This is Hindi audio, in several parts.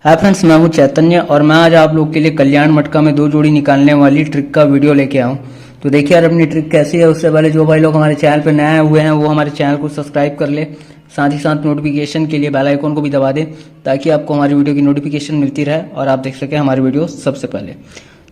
हाय फ्रेंड्स, मैं हूं चैतन्य और मैं आज आप लोग के लिए कल्याण मटका में 2 जोड़ी निकालने वाली ट्रिक का वीडियो लेके आया हूं। तो देखिए यार, अपनी ट्रिक कैसी है उससे पहले जो भाई लोग हमारे चैनल पर नए हुए हैं वो हमारे चैनल को सब्सक्राइब कर ले, साथ ही साथ नोटिफिकेशन के लिए बेल आइकन को भी दबा दे ताकि आपको हमारी वीडियो की नोटिफिकेशन मिलती रहे और आप देख सकें हमारी वीडियो सबसे पहले।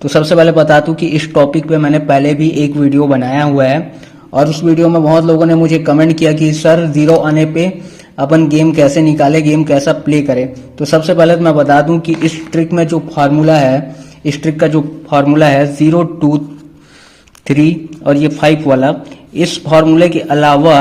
तो सबसे पहले बता दूं कि इस टॉपिक पे मैंने पहले भी एक वीडियो बनाया हुआ है और उस वीडियो में बहुत लोगों ने मुझे कमेंट किया कि सर 0 आने पे अपन गेम कैसे निकाले, गेम कैसा प्ले करें। तो सबसे पहले तो मैं बता दूं कि इस ट्रिक में जो फार्मूला है, इस ट्रिक का जो फार्मूला है 0, 2, 3 और ये 5 वाला, इस फार्मूले के अलावा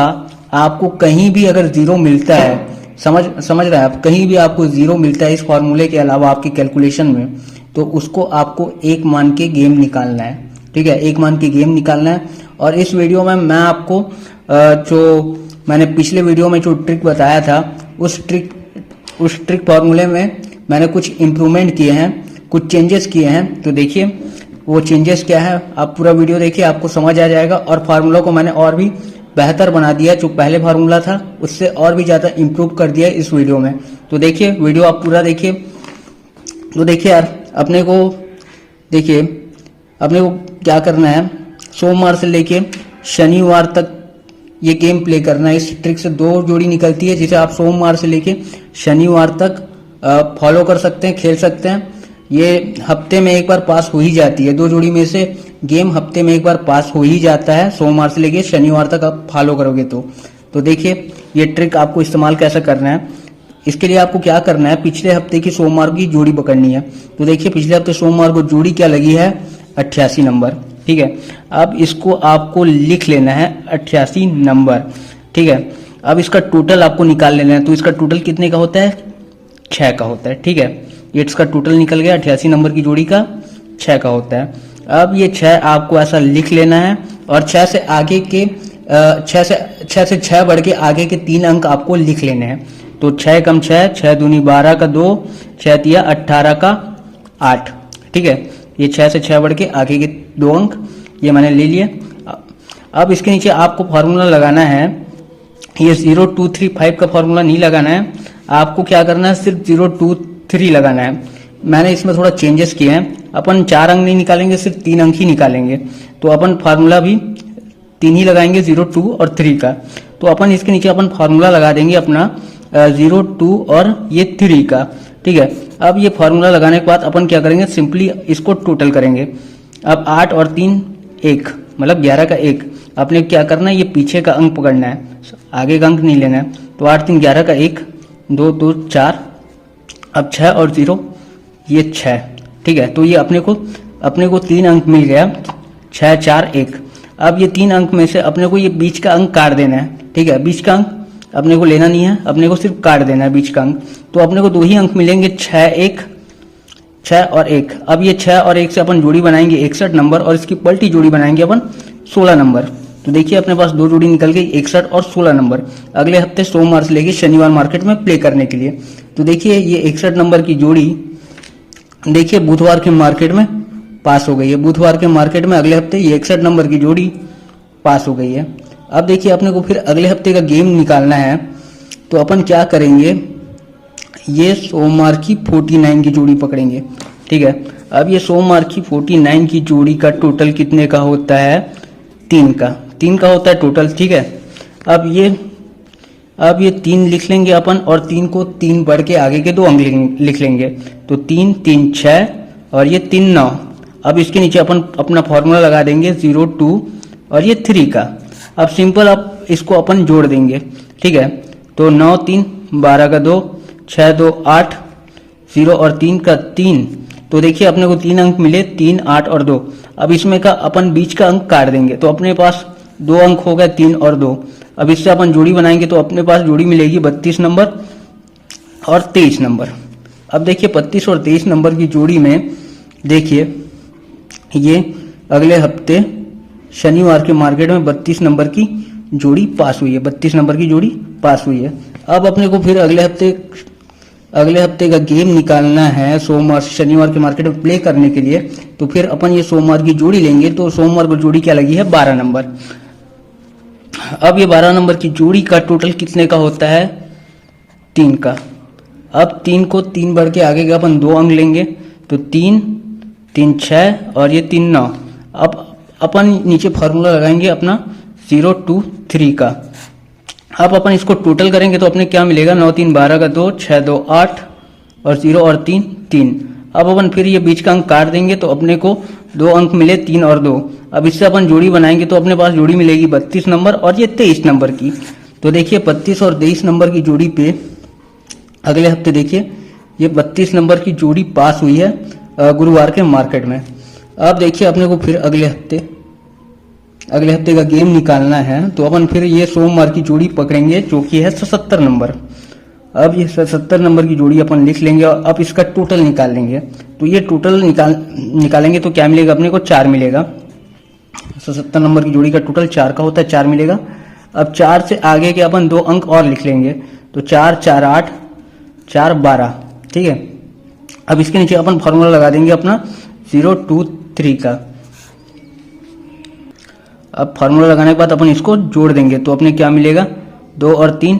आपको कहीं भी अगर 0 मिलता है, समझ रहे हैं आप, कहीं भी आपको 0 मिलता है इस फार्मूले के अलावा आपकी कैलकुलेशन में, तो उसको आपको 1 मान के गेम निकालना है। ठीक है, 1 मान के गेम निकालना है। और इस वीडियो में मैं आपको जो मैंने पिछले वीडियो में जो ट्रिक बताया था उस ट्रिक फार्मूले में मैंने कुछ इम्प्रूवमेंट किए हैं, कुछ चेंजेस किए हैं। तो देखिए वो चेंजेस क्या है, आप पूरा वीडियो देखिए, आपको समझ आ जाएगा। और फार्मूला को मैंने और भी बेहतर बना दिया, जो पहले फार्मूला था उससे और भी ज़्यादा इम्प्रूव कर दिया इस वीडियो में। तो देखिए वीडियो आप पूरा देखिए। तो देखिए यार, अपने को क्या करना है, सोमवार से लेके शनिवार तक ये गेम प्ले करना है। इस ट्रिक से 2 जोड़ी निकलती है जिसे आप सोमवार से लेके शनिवार तक फॉलो कर सकते हैं, खेल सकते हैं। ये हफ्ते में एक बार पास हो ही जाती है, 2 जोड़ी में से गेम हफ्ते में एक बार पास हो ही जाता है। सोमवार से लेके शनिवार तक आप फॉलो करोगे तो देखिए ये ट्रिक आपको इस्तेमाल कैसे करना है। इसके लिए आपको क्या करना है, पिछले हफ्ते की सोमवार की जोड़ी पकड़नी है। तो देखिए पिछले हफ्ते सोमवार को जोड़ी क्या लगी है, 88 नंबर। ठीक है, अब इसको आपको लिख लेना है 88 नंबर। ठीक है, अब इसका टोटल आपको निकाल लेना है। तो इसका टोटल कितने का होता है, 6 का होता है। ठीक है, ये इसका टोटल निकल गया, 88 नंबर की जोड़ी का 6 का होता है। अब ये 6 आपको ऐसा लिख लेना है और 6 से आगे के 6 बढ़ के आगे के 3 अंक आपको लिख लेने हैं। तो 6 कम 6, 6 दूनी 12 का 2, 6 तिया 18 का 8। ठीक है, ये 6 से 6 बढ़ के आगे के 2 अंक ये मैंने ले लिए। अब इसके नीचे आपको फार्मूला लगाना है, ये 0, 2, 3, 5 का फार्मूला नहीं लगाना है। आपको क्या करना है, सिर्फ 0, 2, 3 लगाना है। मैंने इसमें थोड़ा चेंजेस किए हैं, अपन 4 अंक नहीं निकालेंगे, सिर्फ 3 अंक ही निकालेंगे। तो अपन फार्मूला भी 3 ही लगाएंगे, 0, 2 और 3 का। तो अपन इसके नीचे अपन फार्मूला लगा देंगे अपना 0, 2 और ये 3 का। ठीक है, अब ये फार्मूला लगाने के बाद अपन क्या करेंगे, सिंपली इसको टोटल करेंगे। अब 8 और 3 1, मतलब 11 का 1। आपने क्या करना है, ये पीछे का अंक पकड़ना है, आगे का अंक नहीं लेना है। तो 8 3 11 का 1, 2 2 4। अब 6 और 0 ये 6। ठीक है, तो ये अपने को 3 अंक मिल गया, 6 4 1। अब ये 3 अंक में से अपने को ये बीच का अंक काट देना है। ठीक है, बीच का अंक अपने को लेना नहीं है, अपने को सिर्फ काट देना है बीच का अंक। तो अपने को 2 ही अंक मिलेंगे, 6 और 1। अब ये 6 और 1 से अपन जोड़ी बनाएंगे 61 नंबर और इसकी पलटी जोड़ी बनाएंगे अपन 16 नंबर। तो देखिए अपने पास 2 जोड़ी निकल गई, 61 और 16 नंबर, अगले हफ्ते सोमवार से लेके शनिवार मार्केट में प्ले करने के लिए। तो देखिए ये 61 नंबर की जोड़ी देखिए बुधवार के मार्केट में पास हो गई है। बुधवार के मार्केट में अगले हफ्ते ये 61 नंबर की जोड़ी पास हो गई है। अब देखिए अपने को फिर अगले हफ्ते का गेम निकालना है। तो अपन क्या करेंगे, ये सोमवार की 49 की जोड़ी पकड़ेंगे। ठीक है, अब ये सोमवार की 49 की जोड़ी का टोटल कितने का होता है, 3 का होता है टोटल। ठीक है, अब ये 3 लिख लेंगे अपन और 3 को 3 बढ़ के आगे के 2 अंक लिख लेंगे। तो 3 3 6 और ये 3 9। अब इसके नीचे अपन अपना फॉर्मूला लगा देंगे 0, 2 और ये 3 का। अब सिंपल अब इसको अपन जोड़ देंगे। ठीक है, तो 9 3 12 का 2, 6 2 8, 0 और 3 का 3। तो देखिए अपने को 3 अंक मिले, 3 8 और 2। अब इसमें का अपन बीच का अंक काट देंगे, तो अपने पास 2 अंक हो गए, 3 और 2। अब इससे अपन जोड़ी बनाएंगे तो अपने पास जोड़ी मिलेगी 32 नंबर और 23 नंबर। अब देखिए 32 और 23 नंबर की जोड़ी में देखिए ये अगले हफ्ते शनिवार के मार्केट में 32 नंबर की जोड़ी पास हुई है, 32 नंबर की जोड़ी पास हुई है। अब अपने को फिर अगले हफ्ते का गेम निकालना है सोमवार से शनिवार के मार्केट में प्ले करने के लिए। तो फिर अपन ये सोमवार की जोड़ी लेंगे। तो सोमवार को जोड़ी क्या लगी है, 12 नंबर। अब ये 12 नंबर की जोड़ी का टोटल कितने का होता है, 3 का। अब 3 को 3 बढ़ के आगे का अपन 2 अंक लेंगे, तो 3 3 6 और ये 3 9। अब अपन नीचे फार्मूला लगाएंगे अपना 0 2 3 का। अब अपन इसको टोटल करेंगे तो अपने क्या मिलेगा, 9 3 12 का 2, 6 2 8 और 0 और 3 3। अब अपन फिर ये बीच का अंक काट देंगे तो अपने को 2 अंक मिले 3 और 2। अब इससे अपन जोड़ी बनाएंगे तो अपने पास जोड़ी मिलेगी 32 नंबर और ये 23 नंबर की। तो देखिए 32 और 23 नंबर की जोड़ी पे अगले हफ्ते देखिए ये 32 नंबर की जोड़ी पास हुई है गुरुवार के मार्केट में। अब देखिए अपने को फिर अगले हफ्ते का गेम निकालना है, तो अपन फिर ये सोमवार की जोड़ी पकड़ेंगे जो कि है 77 नंबर। अब ये 77 नंबर की जोड़ी अपन लिख लेंगे और अब इसका टोटल निकाल लेंगे। तो ये टोटल निकालेंगे तो क्या मिलेगा अपने को, 4 मिलेगा। 77 नंबर की जोड़ी का टोटल 4 का होता है, 4 मिलेगा। अब 4 से आगे के अपन 2 अंक और लिख लेंगे, तो 4 4 8 4 12, ठीक है। अब इसके नीचे अपन फॉर्मूला लगा देंगे अपना 0 2 3 का। अब फार्मूला लगाने के बाद अपन इसको जोड़ देंगे तो अपने क्या मिलेगा, 2 और 3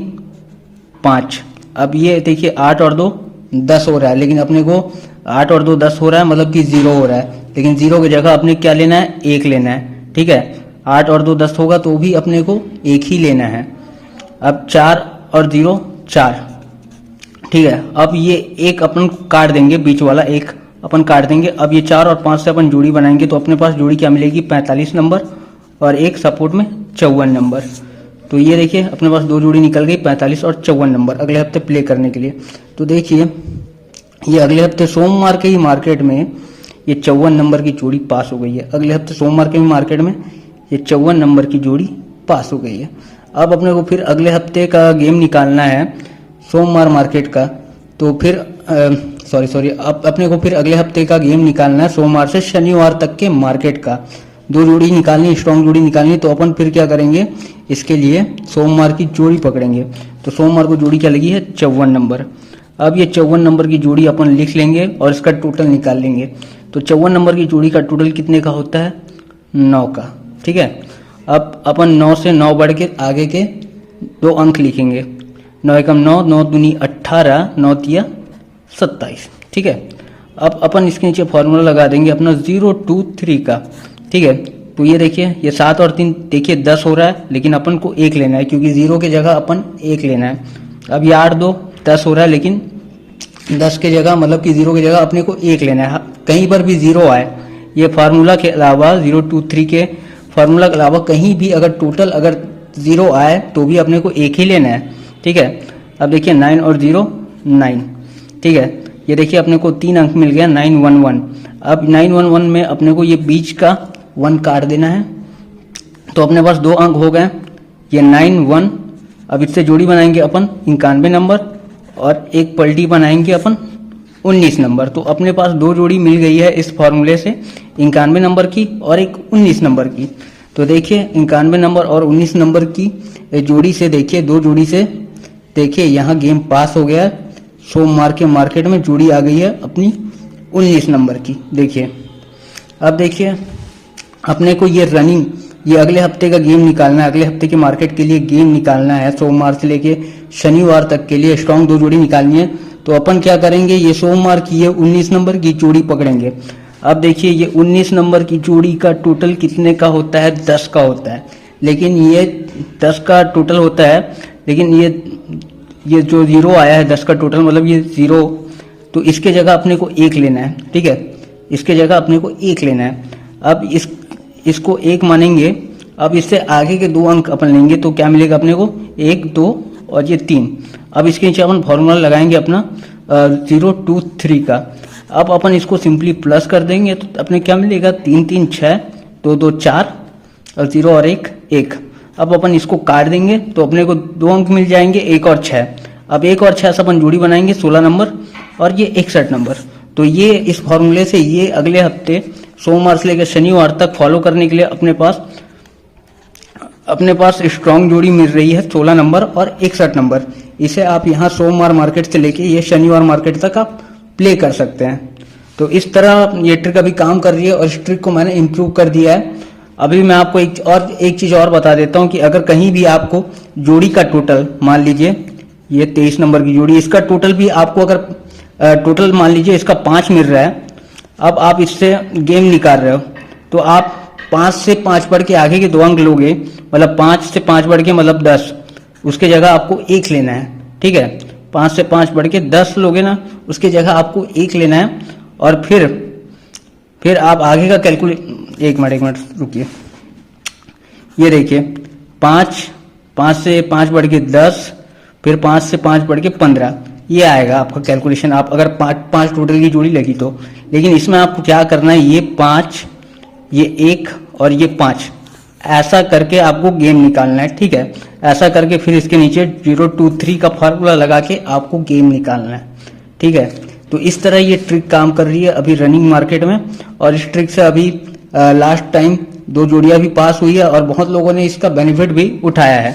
5। अब ये देखिए 8 और 2 10 हो रहा है, लेकिन अपने को 8 और 2 10 हो रहा है, मतलब कि 0 हो रहा है। लेकिन 0 की जगह अपने क्या लेना है, 1 लेना है, ठीक है। 8 और 2 10 होगा तो भी अपने को 1 ही लेना है। अब 4 और 0 4, ठीक है। अब ये एक अपन काट देंगे, बीच वाला एक अपन काट देंगे। अब ये 4 और 5 से अपन जोड़ी बनाएंगे तो अपने पास जोड़ी क्या मिलेगी, 45 नंबर और एक सपोर्ट में 54 नंबर। तो ये देखिए अपने पास 2 जोड़ी निकल गई, 45 और 54 नंबर अगले हफ्ते प्ले करने के लिए। तो देखिए ये अगले हफ्ते सोमवार के ही मार्केट में ये 54 नंबर की जोड़ी पास हो गई है। अगले हफ्ते सोमवार के ही मार्केट में ये 54 नंबर की जोड़ी पास हो गई है। अब अपने को फिर अगले हफ्ते का गेम निकालना है सोमवार मार्केट का, तो फिर अब अपने को फिर अगले हफ्ते का गेम निकालना है सोमवार से शनिवार तक के मार्केट का। 2 जोड़ी निकालनी, स्ट्रॉन्ग जोड़ी निकालनी। तो अपन फिर क्या करेंगे, इसके लिए सोमवार की जोड़ी पकड़ेंगे। तो सोमवार को जोड़ी क्या लगी है, 54 नंबर। अब ये 54 नंबर की जोड़ी अपन लिख लेंगे और इसका टोटल निकाल लेंगे। तो 54 नंबर की जोड़ी का टोटल कितने का होता है, 9 का, ठीक है। अब अपन 9 से 9 बढ़ के आगे के 2 अंक लिखेंगे, 9 एकम 9, 9 दूनी 18, 9 तिया 27, ठीक है। अब अपन इसके नीचे फॉर्मूला लगा देंगे अपना 0 2 3 का, ठीक है। तो ये देखिए ये 7 और 3 देखिए 10 हो रहा है, लेकिन अपन को 1 लेना है क्योंकि 0 की जगह अपन 1 लेना है। अब ये 8 2 10 हो रहा है, लेकिन 10 की जगह मतलब कि 0 की जगह अपने को 1 लेना है। कहीं पर भी 0 आए, ये फार्मूला के अलावा 0 2 3 के फार्मूला के अलावा कहीं भी अगर टोटल अगर 0 आए तो भी अपने को 1 ही लेना है, ठीक है। अब देखिए 9 और 0 9, ठीक है। ये देखिए अपने को 3 अंक मिल गया, 9 1 1। अब 9 1 1 में अपने को ये बीच का 1 काट देना है, तो अपने पास 2 अंक हो गए, ये 9 1। अब इससे जोड़ी बनाएंगे अपन 91 नंबर और एक पलटी बनाएंगे अपन 19 नंबर। तो अपने पास 2 जोड़ी मिल गई है इस फॉर्मूले से, 91 नंबर की और एक 19 नंबर की। तो देखिए 91 नंबर और 19 नंबर की जोड़ी से देखिए 2 जोड़ी से देखिए यहाँ गेम पास हो गया। सोमवार के मार्केट में जोड़ी आ गई है अपनी 19 नंबर की। देखिए अब देखिए अपने को ये रनिंग, ये अगले हफ्ते का गेम निकालना है, अगले हफ्ते के मार्केट के लिए गेम निकालना है। सोमवार से लेके शनिवार तक के लिए स्ट्रॉन्ग 2 जोड़ी निकालनी है। तो अपन क्या करेंगे, ये सोमवार की ये 19 नंबर की जोड़ी पकड़ेंगे। अब देखिए ये 19 नंबर की जोड़ी का टोटल कितने का होता है, 10 का होता है। लेकिन ये 10 का टोटल होता है, लेकिन ये जो 0 आया है 10 का टोटल, मतलब ये 0, तो इसके जगह अपने को 1 लेना है, ठीक है। इसके जगह अपने को 1 लेना है। अब इसको 1 मानेंगे। अब इससे आगे के 2 अंक अपन लेंगे तो क्या मिलेगा अपने को, 1 2 और ये 3। अब इसके नीचे अपन फॉर्मूला लगाएंगे अपना 0 2 3 का। अब अपन इसको सिंपली प्लस कर देंगे तो अपने क्या मिलेगा, 3 3 6, 2 2 4 और 0 और 1 1। अब अपन इसको काट देंगे तो अपने को 2 अंक मिल जाएंगे, 1 और 6। अब 1 और 6 से अपन जोड़ी बनाएंगे 16 नंबर और ये 61 नंबर। तो ये इस फॉर्मूले से ये अगले हफ्ते सोमवार से लेकर शनिवार तक फॉलो करने के लिए अपने पास स्ट्रॉन्ग जोड़ी मिल रही है 16 नंबर और 61 नंबर। इसे आप यहाँ सोमवार मार्केट से लेके ये शनिवार मार्केट तक आप प्ले कर सकते हैं। तो इस तरह ये ट्रिक अभी काम कर रही है और इस ट्रिक को मैंने इम्प्रूव कर दिया है। अभी मैं आपको एक चीज़ और बता देता हूँ कि अगर कहीं भी आपको जोड़ी का टोटल, मान लीजिए ये 23 नंबर की जोड़ी, इसका टोटल भी आपको अगर टोटल मान लीजिए इसका 5 मिल रहा है, अब आप इससे गेम निकाल रहे हो तो आप 5 से 5 बढ़ के आगे के 2 अंक लोगे, मतलब 5 से 5 बढ़ के मतलब 10, उसके जगह आपको 1 लेना है, ठीक है। 5 से 5 बढ़ के 10 लोगे ना, उसके जगह आपको 1 लेना है। और फिर आप आगे का कैलकुलेट, एक मिनट रुकिए, ये देखिए 5 से 5 बढ़ के 10, फिर 5 से 5 बढ़ के 15, ये आएगा आपका कैलकुलेशन, आप अगर 5 टोटल की जोड़ी लगी तो। लेकिन इसमें आपको क्या करना है, ये 5, ये 1 और ये 5, ऐसा करके आपको गेम निकालना है, ठीक है। ऐसा करके फिर इसके नीचे 0 2 3 का फार्मूला लगा के आपको गेम निकालना है, ठीक है। तो इस तरह ये ट्रिक काम कर रही है अभी रनिंग मार्केट में, और इस ट्रिक से अभी लास्ट टाइम 2 जोड़ियां भी पास हुई है और बहुत लोगों ने इसका बेनिफिट भी उठाया है।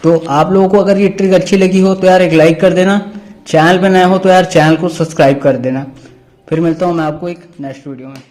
तो आप लोगों को अगर ये ट्रिक अच्छी लगी हो तो यार एक लाइक कर देना, चैनल पे नया हो तो यार चैनल को सब्सक्राइब कर देना। फिर मिलता हूँ मैं आपको एक नेक्स्ट वीडियो में।